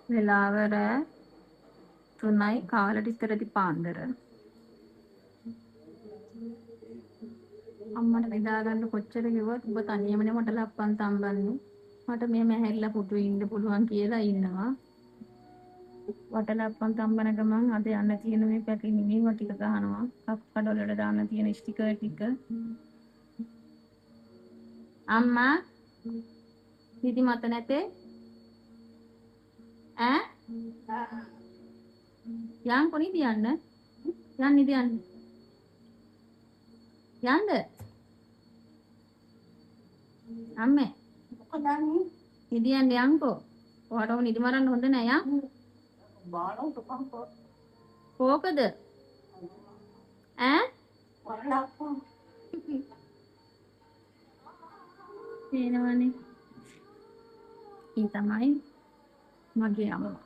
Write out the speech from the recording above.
වෙලාව රෑ 3යි කාලට ඉතරදි පාන්දර. අම්මට නිදා ගන්න කොච්චර කිව්වත් ඔබ තනියමනේ මට ලප්පන් තම්බන්නේ. මට මෙහෙම ඇහැරිලා පුටු ඉන්න පුළුවන් කියලා ඉන්නවා. වටලප්පන් තම්බන ගමන් අද යන්න තියෙන මේ පැකිලි නිව ටික ගහනවා. කප් කඩවල වල දාන්න තියෙන ස්ටිකර් ටික. අම්මා නිදි මත නැතේ ඈ යන් කොනිද යන්න යන්න නිදි යන්න යන්න අම්මේ නිදි යන්න යන්කෝ ඔයාටම නිදි මරන්න හොඳ නෑ යන් බාලෝ දුකම්කෝ කෝකද ඈ පේනවනේ ඊ තමයි මගේ අම්මා